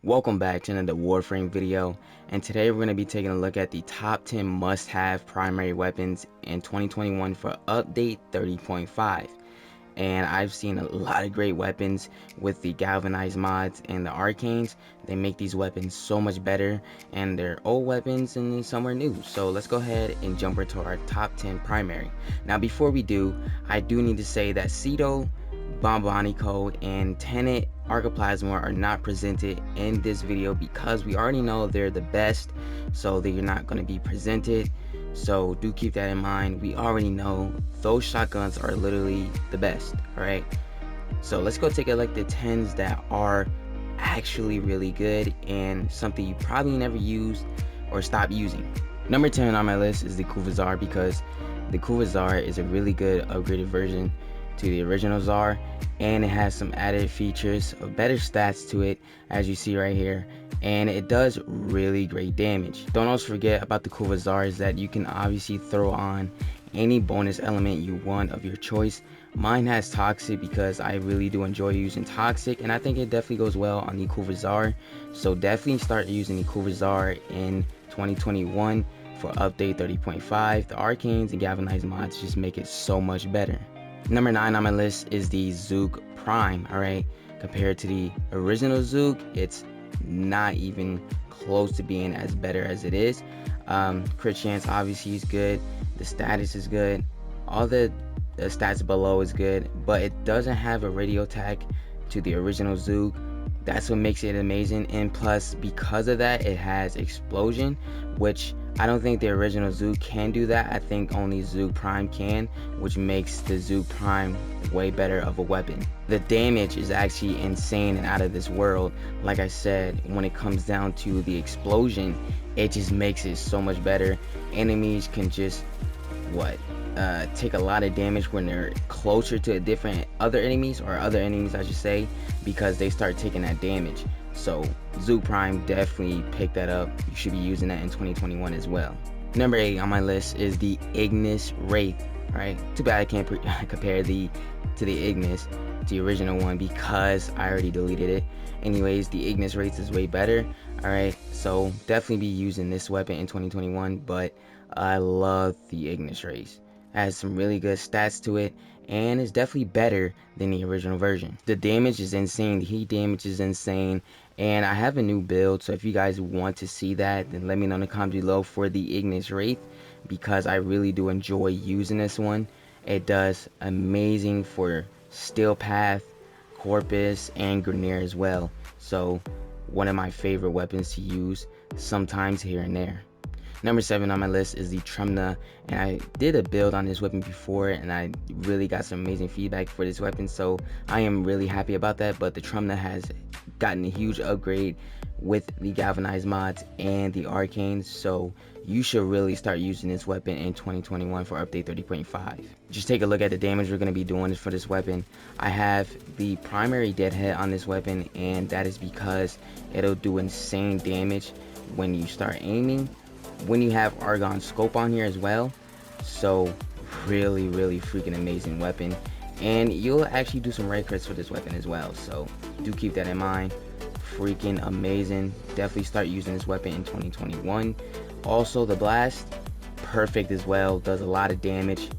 Welcome back to another Warframe video, and today we're going to be taking a look at the top 10 must-have primary weapons in 2021 for update 30.5. And I've seen a lot of great weapons with the galvanized mods and the arcanes. They make these weapons so much better, and they're old weapons and some are new. So let's go ahead and jump into our top 10 primary. Now before we do, I do need to say that Cedo, Bombonico, and Tenet Archiplasma are not presented in this video because we already know they're the best, so they're not going to be presented. So do keep that in mind. We already know those shotguns are literally the best. Alright, so let's go take a look at the 10s that are actually really good and something you probably never used or stopped using. Number 10 on my list is the Kuvasar, because the Kuvasar is a really good upgraded version to the original Zar, and it has some added features of better stats to it, as you see right here, and it does really great damage. Don't also forget about the Kuvasar is that you can obviously throw on any bonus element you want of your choice. Mine has Toxic because I really do enjoy using Toxic, and I think it definitely goes well on the Kuvasar, so definitely start using the Kuvasar in 2021 for update 30.5. The arcanes and galvanized mods just make it so much better. Number 9 on my list is the Zook Prime. Alright, compared to the original Zook, it's not even close to being as better as it is. Crit chance obviously is good, the status is good, all the stats below is good, but it doesn't have a radio attack to the original Zook. That's what makes it amazing, and plus because of that it has explosion, which I don't think the original Zook can do that. I think only Zook Prime can, which makes the Zook Prime way better of a weapon. The damage is actually insane and out of this world. Like I said, when it comes down to the explosion, it just makes it so much better. Enemies can just take a lot of damage when they're closer to other enemies I should say, because they start taking that damage. So Zook Prime, definitely pick that up. You should be using that in 2021 as well. Number 8 on my list is the Ignis Wraith. Right, too bad I can't compare to the Ignis, the original one, because I already deleted it. Anyways, the Ignis Wraith is way better. Alright, so definitely be using this weapon in 2021, but I love the Ignis Wraith. It has some really good stats to it, and it's definitely better than the original version. The damage is insane, the heat damage is insane, and I have a new build, so if you guys want to see that, then let me know in the comments below for the Ignis Wraith, because I really do enjoy using this one. It does amazing for Steel Path, Corpus, and Grineer as well. So one of my favorite weapons to use sometimes here and there. Number 7 on my list is the Tremna, and I did a build on this weapon before and I really got some amazing feedback for this weapon, so I am really happy about that. But the Tremna has gotten a huge upgrade with the galvanized mods and the arcanes, so you should really start using this weapon in 2021 for update 30.5. Just take a look at the damage we're going to be doing for this weapon. I have the primary deadhead on this weapon, and that is because it'll do insane damage when you start aiming, when you have Argon scope on here as well. So really freaking amazing weapon, and you'll actually do some red crits for this weapon as well, so do keep that in mind. Freaking amazing. Definitely start using this weapon in 2021. Also the blast, perfect as well, does a lot of damage.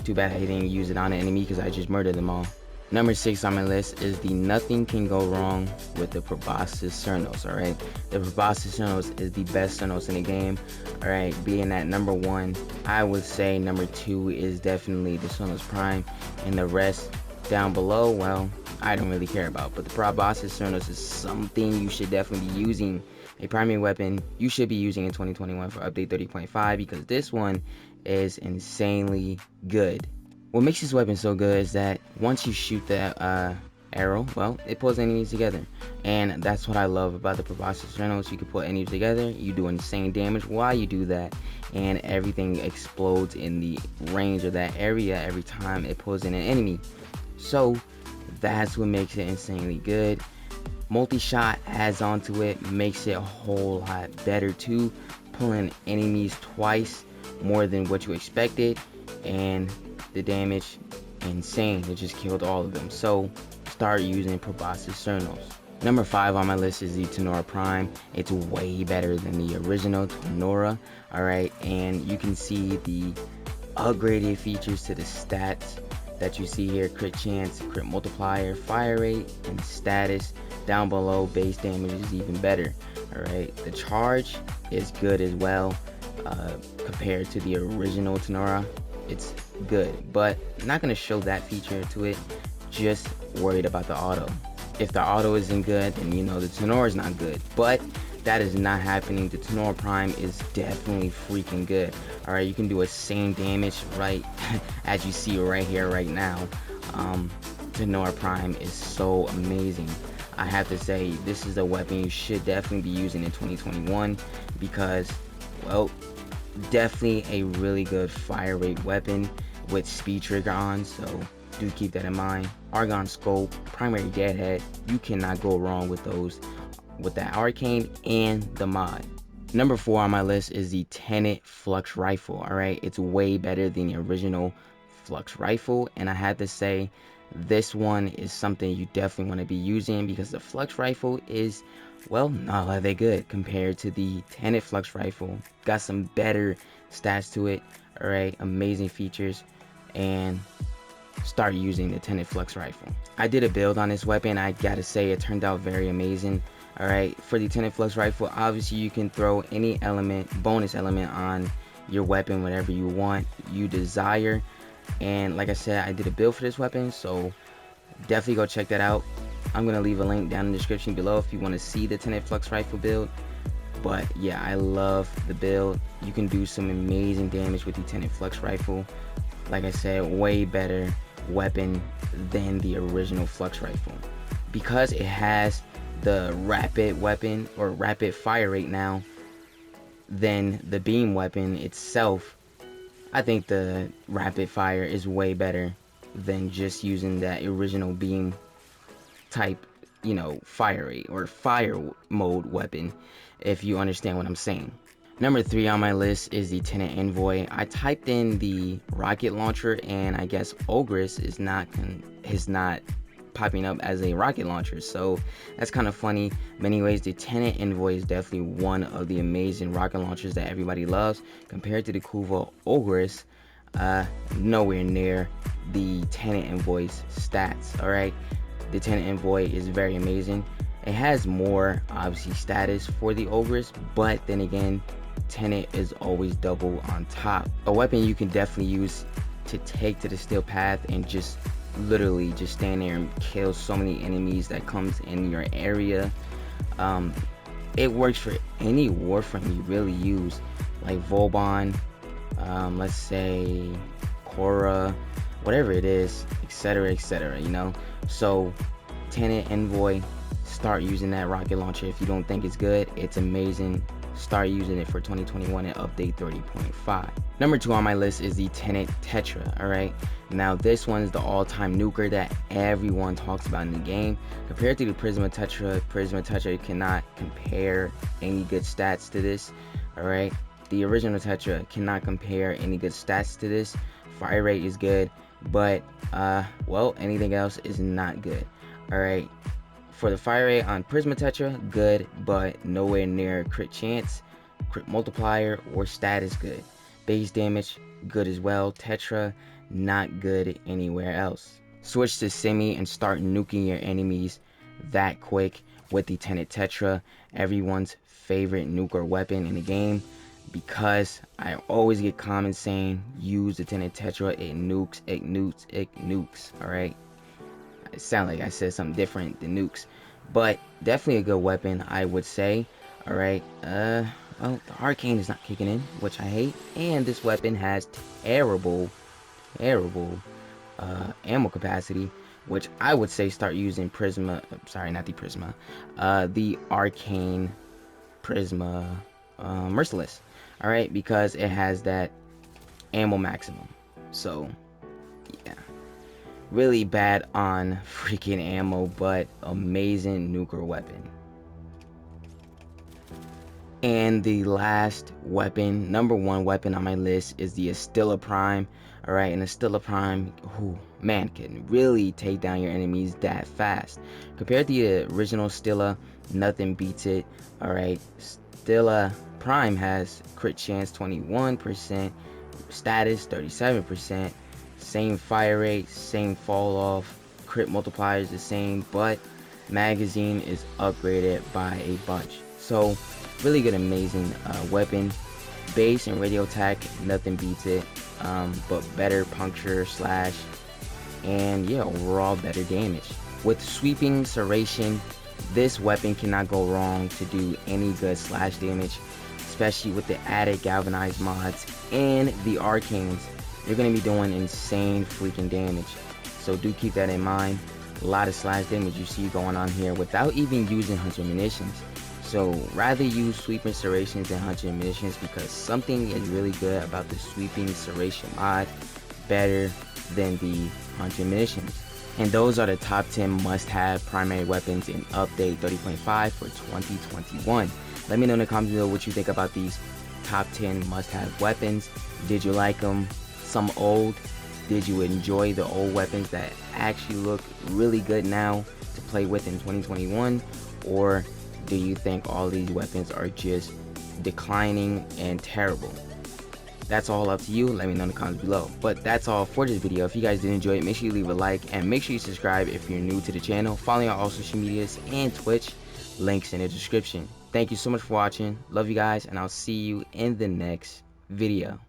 Too bad I didn't use it on an enemy because I just murdered them all. Number 6 on my list is the Nothing Can Go Wrong with the Proboscis Cernos. Alright, the Proboscis Cernos is the best Cernos in the game. Alright, being at number 1, I would say number 2 is definitely the Cernos Prime, and the rest down below, well, I don't really care about. But the Proboscis Cernos is something you should definitely be using, a primary weapon you should be using in 2021 for update 30.5, because this one is insanely good. What makes this weapon so good is that once you shoot the arrow, well, it pulls enemies together, and that's what I love about the Proboscis Cernos. You can pull enemies together, you do insane damage while you do that, and everything explodes in the range of that area every time it pulls in an enemy. So that's what makes it insanely good. Multi-shot adds onto it, makes it a whole lot better too, pulling enemies twice more than what you expected, and the damage insane. It just killed all of them. So start using Proboscis Cernos. Number 5 on my list is the Tenor Prime. It's way better than the original Tenora, alright, and you can see the upgraded features to the stats that you see here: crit chance, crit multiplier, fire rate, and status. Down below, base damage is even better, alright. The charge is good as well, compared to the original Tenora. It's good, but I'm not going to show that feature to it. Just worried about the auto. If the auto isn't good, then you know the Tenor is not good, but that is not happening. The Tenor Prime is definitely freaking good. Alright, you can do a same damage right as you see right here right now. Tenor Prime is so amazing. I have to say, this is a weapon you should definitely be using in 2021 because, well, definitely a really good fire rate weapon with speed trigger on, so do keep that in mind. Argon Scope, Primary Deadhead, you cannot go wrong with those, with that arcane and the mod. Number 4 on my list is the Tenet Flux Rifle. Alright, it's way better than the original Flux Rifle, and I have to say, this one is something you definitely want to be using because the Flux Rifle is, well, not all that good compared to the Tenet Flux Rifle. Got some better stats to it, alright, amazing features, and start using the Tenet Flux Rifle. I did a build on this weapon. I gotta say, it turned out very amazing. Alright, for the Tenet Flux Rifle, obviously you can throw any element, bonus element on your weapon, whatever you want, you desire. And like I said, I did a build for this weapon, so definitely go check that out. I'm gonna leave a link down in the description below if you want to see the Tenet Flux Rifle build. But yeah, I love the build. You can do some amazing damage with the Tenet Flux Rifle. Like I said, way better weapon than the original Flux Rifle because it has the rapid weapon or rapid fire rate now than the beam weapon itself. I think the rapid fire is way better than just using that original beam type, you know, fire rate or fire mode weapon, if you understand what I'm saying. Number 3 on my list is the Tenet Envoy. I typed in the rocket launcher and I guess Ogress is not popping up as a rocket launcher, so that's kind of funny. But anyways, the Tenet Envoy is definitely one of the amazing rocket launchers that everybody loves. Compared to the Kuva Ogress, nowhere near the Tenet Envoy's stats. Alright, the Tenet Envoy is very amazing. It has more obviously status for the Ogress, but then again, Tenet is always double on top. A weapon you can definitely use to take to the steel path and just literally just stand there and kill so many enemies that comes in your area. It works for any Warframe you really use, like Vauban, let's say Korra, whatever it is, etc., you know. So Tenet Envoy, start using that rocket launcher. If you don't think it's good, it's amazing. Start using it for 2021 and update 30.5. Number 2 on my list is the Tenet Tetra. Alright, now this one is the all-time nuker that everyone talks about in the game. Compared to the Prisma Tetra cannot compare any good stats to this. Alright, the original Tetra cannot compare any good stats to this. Fire rate is good, but well, anything else is not good. Alright, for the fire rate on Prisma Tetra, good, but nowhere near crit chance, crit multiplier, or status good. Base damage, good as well. Tetra, not good anywhere else. Switch to semi and start nuking your enemies that quick with the Tenet Tetra, everyone's favorite nuker weapon in the game, because I always get comments saying use the Tenet Tetra, it nukes, it nukes, it nukes. Alright, it sounds like I said something different than nukes, but definitely a good weapon, I would say. Alright, well, the arcane is not kicking in, which I hate, and this weapon has terrible ammo capacity, which I would say start using Prisma, sorry, not the Prisma, the arcane Prisma Merciless. Alright, because it has that ammo maximum. So yeah, really bad on freaking ammo, but amazing nuker weapon. And the last weapon, number one weapon on my list, is the Stella Prime. Alright, and the Stella Prime, man, can really take down your enemies that fast. Compared to the original Stella, nothing beats it. Alright, Stella Prime has crit chance 21%, status 37%, same fire rate, same fall off, crit multiplier is the same, but magazine is upgraded by a bunch. So really good, amazing weapon. Base and radio attack, nothing beats it, but better puncture, slash, and yeah, overall better damage. With sweeping serration, this weapon cannot go wrong to do any good slash damage, especially with the added galvanized mods and the arcanes. You're going to be doing insane freaking damage, so do keep that in mind. A lot of slash damage you see going on here without even using hunter munitions. So rather use sweeping serrations than hunter munitions, because something is really good about the sweeping serration mod, better than the hunter munitions. And those are the top 10 must-have primary weapons in update 30.5 for 2021. Let me know in the comments below what you think about these top 10 must-have weapons. Did you like them? Some old? Did you enjoy the old weapons that actually look really good now to play with in 2021? Or do you think all these weapons are just declining and terrible? That's all up to you. Let me know in the comments below. But that's all for this video. If you guys did enjoy it, make sure you leave a like and make sure you subscribe if you're new to the channel. Follow me on all social medias and Twitch. Links in the description. Thank you so much for watching. Love you guys, and I'll see you in the next video.